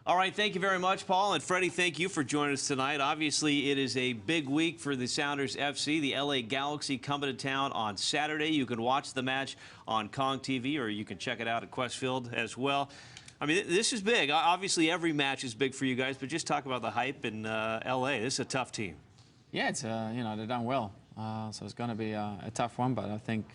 All right, thank you very much, Paul. And Freddie, thank you for joining us tonight. Obviously, it is a big week for the Sounders FC. The LA Galaxy coming to town on Saturday. You can watch the match on Kong TV, or you can check it out at Quest Field as well. I mean, this is big. Obviously, every match is big for you guys, but just talk about the hype in LA. This is a tough team. Yeah, it's you know, they're done well, so it's going to be a tough one. But I think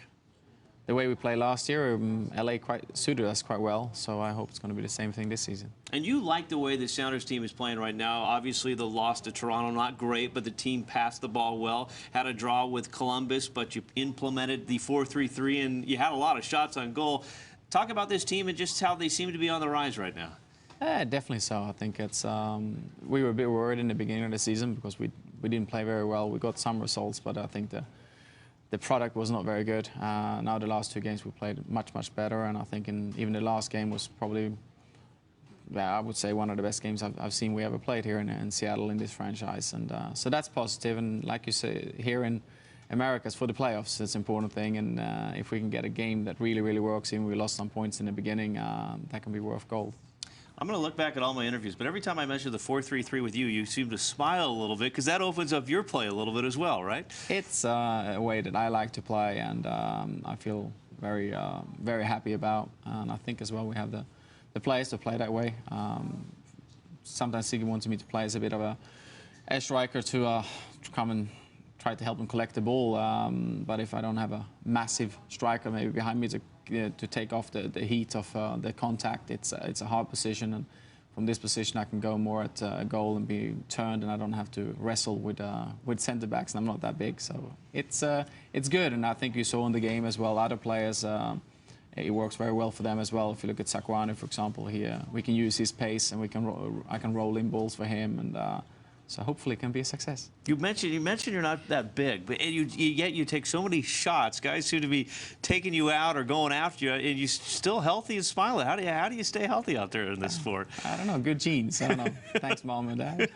the way we played last year, LA suited us quite well. So I hope it's going to be the same thing this season. And you like the way the Sounders team is playing right now. Obviously, the loss to Toronto, not great, but the team passed the ball well. Had a draw with Columbus, but you implemented the 4-3-3, and you had a lot of shots on goal. Talk about this team and just how they seem to be on the rise right now. Definitely so. I think it's we were a bit worried in the beginning of the season because we didn't play very well. We got some results, but I think the product was not very good. Now the last two games we played much better, and I think even the last game was probably, I would say, one of the best games I've seen we ever played here in Seattle in this franchise. And so that's positive. And like you say, here in America, for the playoffs, it's an important thing. And if we can get a game that really works, even we lost some points in the beginning, that can be worth gold. I'm going to look back at all my interviews, but every time I mention the 4-3-3 with you, you seem to smile a little bit because that opens up your play a little bit as well, right? It's a way that I like to play, and I feel very happy about. And I think as well we have the players to play that way. Sometimes Siggy wants me to play as a bit of a striker to come and try to help him collect the ball. But if I don't have a massive striker maybe behind me to take off the heat of the contact, it's a hard position, and from this position I can go more at a goal and be turned, and I don't have to wrestle with centre backs, and I'm not that big, so it's good. And I think you saw in the game as well other players, it works very well for them as well. If you look at Sakwani, for example, we can use his pace, and I can roll in balls for him, and so hopefully it can be a success. You mentioned you're not that big, but yet you take so many shots. Guys seem to be taking you out or going after you, and you're still healthy and smiling. How do you stay healthy out there in this sport? I don't know. Good genes. I don't know. Thanks, Mom and Dad.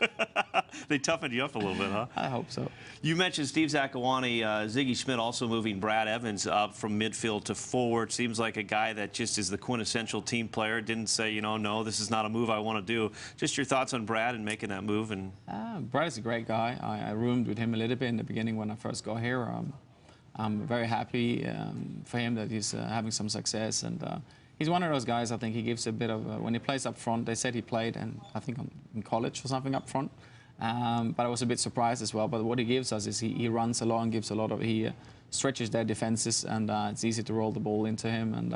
They toughened you up a little bit, huh? I hope so. You mentioned Steve Zakuani, Ziggy Schmidt also moving Brad Evans up from midfield to forward. Seems like a guy that just is the quintessential team player. Didn't say, you know, no, this is not a move I want to do. Just your thoughts on Brad and making that move. And Brad is a great guy. I roomed with him a little bit in the beginning when I first got here. I'm very happy for him that he's having some success, and he's one of those guys. I think he gives a bit of when he plays up front. They said he played, and I think in college or something up front. But I was a bit surprised as well. But what he gives us is he runs a lot and gives a lot of he stretches their defenses, and it's easy to roll the ball into him. And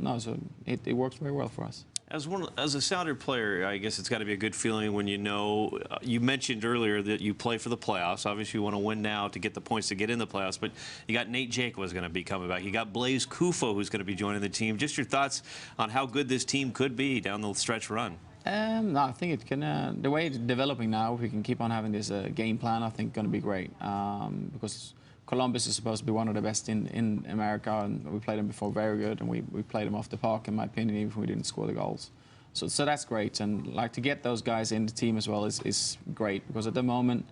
no, so it works very well for us. As a Sounder player, I guess it's got to be a good feeling when you know, you mentioned earlier that you play for the playoffs. Obviously, you want to win now to get the points to get in the playoffs, but you got Nate Jacob going to be coming back. You got Blaise Kufo who's going to be joining the team. Just your thoughts on how good this team could be down the stretch run. No, I think it can. The way it's developing now, if we can keep on having this game plan, I think it's going to be great. Because Columbus is supposed to be one of the best in America, and we played them before very good, and we played them off the park, in my opinion, even if we didn't score the goals. So that's great, and like to get those guys in the team as well is great, because at the moment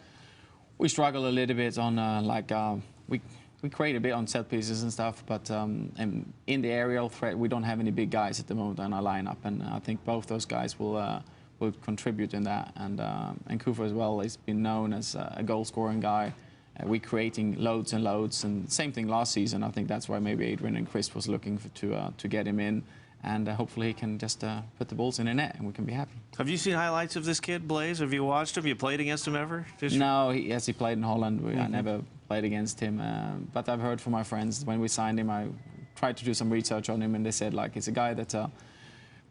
we struggle a little bit on we create a bit on set pieces and stuff, but and in the aerial threat we don't have any big guys at the moment on our lineup, and I think both those guys will contribute in that, and Kufo as well has been known as a goal-scoring guy. We're creating loads and loads, and same thing last season. I think that's why maybe Adrian and Chris was looking to get him in, and hopefully he can just put the balls in the net, and we can be happy. Have you seen highlights of this kid, Blaise? Have you watched him? You played against him ever? No, he played in Holland. I never played against him, but I've heard from my friends when we signed him. I tried to do some research on him, and they said like he's a guy that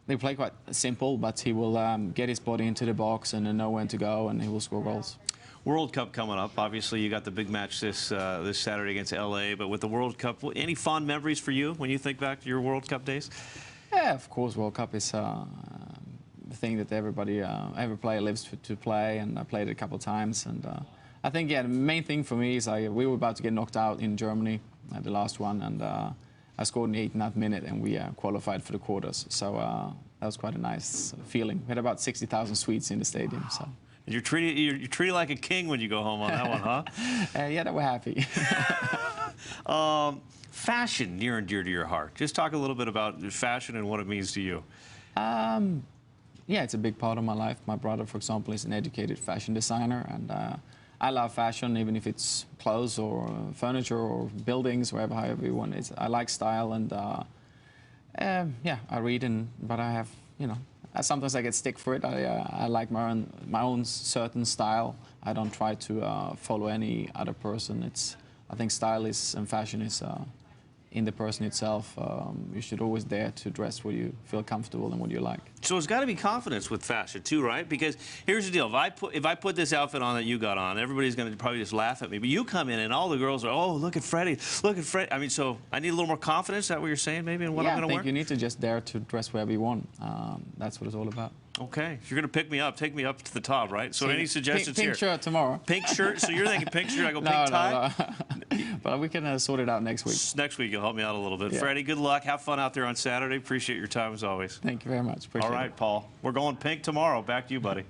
they play quite simple, but he will get his body into the box and know when to go, and he will score goals. World Cup coming up. Obviously, you got the big match this Saturday against LA. But with the World Cup, any fond memories for you when you think back to your World Cup days? Yeah, of course. World Cup is the thing that every player lives to play, and I played it a couple of times. And I think the main thing for me is we were about to get knocked out in Germany at the last one, and I scored in the 89th minute, and we qualified for the quarters. So that was quite a nice feeling. We had about 60,000 Swedes in the stadium. So. You're treated like a king when you go home on that one, huh? Yeah, they were happy. Fashion, near and dear to your heart. Just talk a little bit about fashion and what it means to you. Yeah, it's a big part of my life. My brother, for example, is an educated fashion designer, and I love fashion, even if it's clothes or furniture or buildings, wherever, however you want it. I like style, and yeah, I read, but I have, you know, sometimes I get stick for it. I like my own certain style. I don't try to follow any other person. I think style is and fashion is in the person itself. You should always dare to dress what you feel comfortable and what you like. So there's got to be confidence with fashion too, right? Because here's the deal: if I put this outfit on that you got on, everybody's going to probably just laugh at me. But you come in and all the girls are, oh, look at Freddie, look at Freddie. I mean, so I need a little more confidence. Is that what you're saying, maybe, in what I'm going to wear? I think you need to just dare to dress wherever you want. That's what it's all about. Okay, if you're going to pick me up, take me up to the top, right? So any suggestions pink here? Pink shirt tomorrow. Pink shirt? So you're thinking pink shirt, I go pink tie? No. But we can sort it out next week. Next week, you'll help me out a little bit. Yeah. Freddie, good luck. Have fun out there on Saturday. Appreciate your time as always. Thank you very much. Appreciate it. All right, Paul. We're going pink tomorrow. Back to you, buddy.